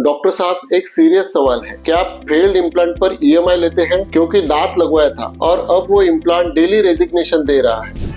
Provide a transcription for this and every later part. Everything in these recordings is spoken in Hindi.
डॉक्टर साहब एक सीरियस सवाल है, क्या आप फेल्ड इम्प्लांट पर ईएमआई लेते हैं क्योंकि दांत लगवाया था और अब वो इम्प्लांट डेली रेजिग्नेशन दे रहा है?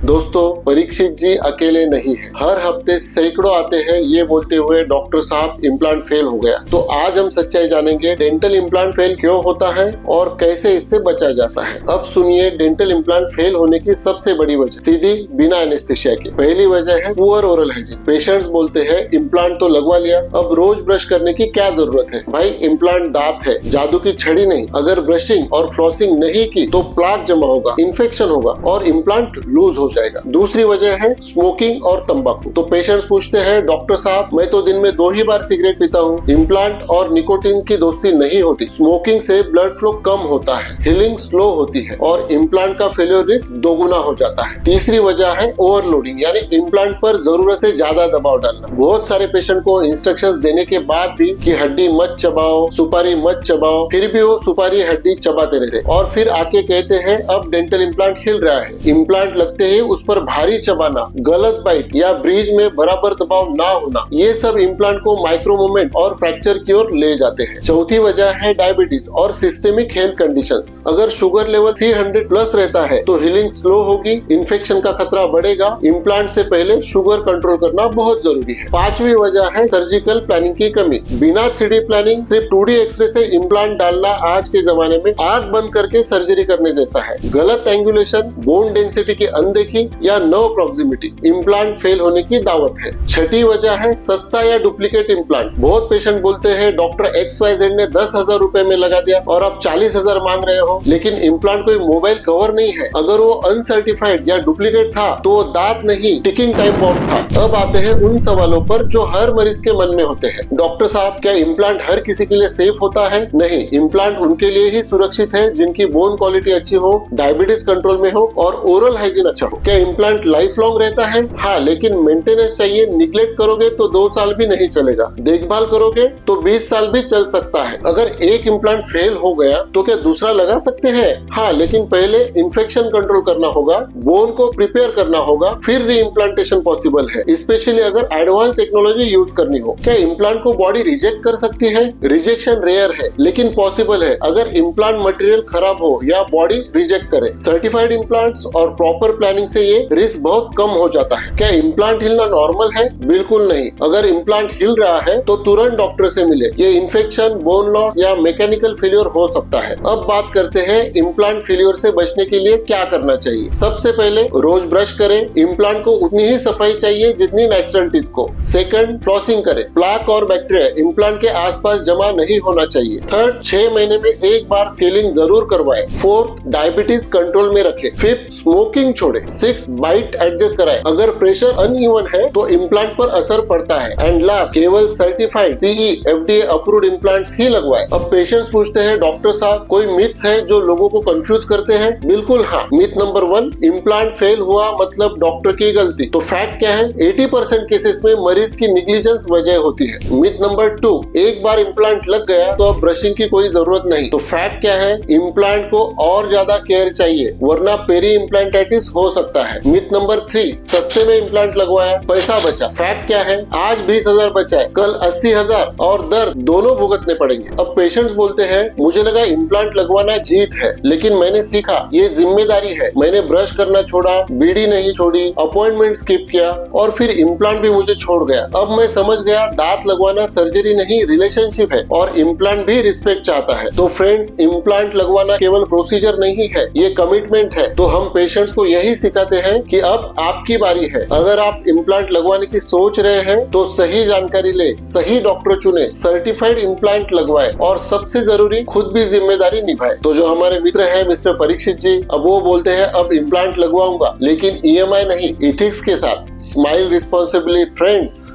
दोस्तों, परीक्षित जी अकेले नहीं है। हर हफ्ते सैकड़ों आते हैं ये बोलते हुए डॉक्टर साहब इम्प्लांट फेल हो गया। तो आज हम सच्चाई जानेंगे, डेंटल इम्प्लांट फेल क्यों होता है और कैसे इससे बचा जा सकता है। अब सुनिए डेंटल इम्प्लांट फेल होने की सबसे बड़ी वजह, सीधी बिना एनेस्थेसिया की। पहली वजह है पुअर ओरल हाइजीन। पेशेंट्स बोलते हैं इम्प्लांट तो लगवा लिया, अब रोज ब्रश करने की क्या जरूरत है। भाई, इम्प्लांट दांत है, जादू की छड़ी नहीं। अगर ब्रशिंग और फ्लॉसिंग नहीं की तो प्लाक जमा होगा, इन्फेक्शन होगा और इम्प्लांट लूज हो जाएगा। दूसरी वजह है स्मोकिंग और तंबाकू। तो पेशेंट्स पूछते हैं डॉक्टर साहब, मैं तो दिन में 2 ही बार सिगरेट पीता हूँ। इम्प्लांट और निकोटीन की दोस्ती नहीं होती। स्मोकिंग से ब्लड फ्लो कम होता है, हीलिंग स्लो होती है और इम्प्लांट का फेलियर रिस्क दोगुना हो जाता है। तीसरी वजह है ओवरलोडिंग, यानी इम्प्लांट पर जरूरत से ज्यादा दबाव डालना। बहुत सारे पेशेंट को इंस्ट्रक्शंस देने के बाद भी कि हड्डी मत चबाओ, सुपारी मत चबाओ, फिर भी वो सुपारी हड्डी चबाते रहते और फिर आके कहते हैं अब डेंटल इम्प्लांट हिल रहा है। इम्प्लांट लगते ही उस पर भारी चबाना, गलत बाइट या ब्रिज में बराबर दबाव ना होना, ये सब इम्प्लांट को माइक्रो मूवमेंट और फ्रैक्चर की ओर ले जाते हैं। चौथी वजह है डायबिटीज और सिस्टेमिक हेल्थ कंडीशंस। अगर शुगर लेवल 300 प्लस रहता है तो हीलिंग स्लो होगी, इन्फेक्शन का खतरा बढ़ेगा। इम्प्लांट से पहले शुगर कंट्रोल करना बहुत जरूरी है। पांचवी वजह है सर्जिकल प्लानिंग की कमी। बिना 3D प्लानिंग सिर्फ 2D एक्सरे से इम्प्लांट डालना आज के जमाने में आंख बंद करके सर्जरी करने जैसा है। गलत एंगुलेशन, बोन डेंसिटी की अनदेखी या नो प्रॉक्सिमिटी इम्प्लांट फेल होने की दावत है। छठी वजह है सस्ता या डुप्लीकेट इम्प्लांट। बहुत पेशेंट बोलते हैं डॉक्टर XYZ ने 10,000 रुपए में लगा दिया और आप 40,000 मांग रहे हो, लेकिन इम्प्लांट कोई मोबाइल कवर नहीं है। अगर वो अनसर्टिफाइड या डुप्लीकेट था तो वो दांत नहीं, टिकिंग टाइम बॉम्ब था। अब आते हैं उन सवालों पर जो हर मरीज के मन में होते हैं। डॉक्टर साहब, क्या इम्प्लांट हर किसी के लिए सेफ होता है? नहीं, इम्प्लांट उनके लिए ही सुरक्षित है जिनकी बोन क्वालिटी अच्छी हो, डायबिटीज कंट्रोल में हो और ओरल हाइजीन अच्छा हो। क्या इम्प्लांट लाइफ लॉन्ग रहता है? हाँ, लेकिन मेंटेनेंस चाहिए। निग्लेक्ट करोगे तो 2 साल भी नहीं चलेगा, देखभाल करोगे तो 20 साल भी चल सकता है। अगर एक इम्प्लांट फेल हो गया तो क्या दूसरा लगा सकते हैं? हाँ, लेकिन पहले इन्फेक्शन कंट्रोल करना होगा, बोन को प्रिपेयर करना होगा, फिर री इम्प्लांटेशन पॉसिबल है, स्पेशली अगर एडवांस टेक्नोलॉजी यूज करनी हो। क्या इम्प्लांट को बॉडी रिजेक्ट कर सकती है? रिजेक्शन रेयर है लेकिन पॉसिबल है अगर इम्प्लांट मटेरियल खराब हो या बॉडी रिजेक्ट करे। सर्टिफाइड इम्प्लांट्स और प्रॉपर प्लानिंग से ये रिस्क बहुत कम हो जाता है। क्या इम्प्लांट हिलना नॉर्मल है? बिल्कुल नहीं। अगर इम्प्लांट हिल रहा है तो तुरंत डॉक्टर से मिले। ये इन्फेक्शन, बोन लॉस या मैकेनिकल फेलियर हो सकता है। अब बात करते हैं इम्प्लांट फेलियर से बचने के लिए क्या करना चाहिए। सबसे पहले रोज ब्रश करें। इम्प्लांट को उतनी ही सफाई चाहिए जितनी नेचुरल टीथ को। सेकंड, फ्लॉसिंग करें। प्लाक और बैक्टीरिया इम्प्लांट के आसपास जमा नहीं होना चाहिए। थर्ड, 6 महीने में एक बार स्केलिंग जरूर करवाएं। फोर्थ, डायबिटीज कंट्रोल में रखें। फिफ्थ, स्मोकिंग छोड़े। सिक्स्थ, बाइट एडजस्ट कराएं। अगर प्रेशर अनइवन है तो इम्प्लांट पर असर पड़ता है। एंड लास्ट, केवल certified CE FDA approved implants ही लगवाएं। अब पेशेंट्स पूछते हैं डॉक्टर साहब, कोई मिथ्स है जो लोगों को कंफ्यूज करते हैं? बिल्कुल हाँ। मिथ नंबर 1, इम्प्लांट फेल हुआ मतलब डॉक्टर की गलती। तो फैक्ट क्या है? 80% केसेस में मरीज की निग्लिजेंस वजह होती है। मिथ नंबर 2, एक बार इम्प्लांट लग गया तो अब ब्रशिंग की कोई जरूरत नहीं। तो फैक्ट क्या है? इम्प्लांट को और ज्यादा केयर चाहिए वरना पेरी इम्प्लांटाइटिस हो सकता है। मिथ नंबर 3, सस्ते में इम्प्लांट लगवाया, पैसा बचा। फैक्ट क्या है? आज 20,000 बचा है, कल 80,000 और दर्द दोनों भुगतने पड़ेंगे। अब पेशेंट्स बोलते हैं मुझे लगा इम्प्लांट लगवाना जीत है, लेकिन मैंने सीखा ये जिम्मेदारी है। मैंने ब्रश करना छोड़ा, बीड़ी नहीं छोड़ी, अपॉइंटमेंट स्किप किया और फिर इम्प्लांट भी मुझे छोड़ गया। अब मैं समझ गया दांत लगवाना सर्जरी नहीं, रिलेशनशिप है और इम्प्लांट भी रिस्पेक्ट चाहता है। तो फ्रेंड्स, इम्प्लांट लगवाना केवल प्रोसीजर नहीं है, ये कमिटमेंट है। तो हम पेशेंट्स को यही सिखाते हैं कि अब आपकी बारी है। अगर आप इम्प्लांट लगवाने की सोच रहे हैं तो सही जानकारी ले, सही डॉक्टर चुने, सर्टिफाइड इम्प्लांट लगवाए और सबसे जरूरी खुद भी जिम्मेदारी निभाए। तो जो हमारे मित्र हैं मिस्टर परीक्षित जी, अब वो बोलते हैं अब इम्प्लांट लगवाऊंगा लेकिन EMI नहीं, इथिक्स के साथ। Smile responsibly friends.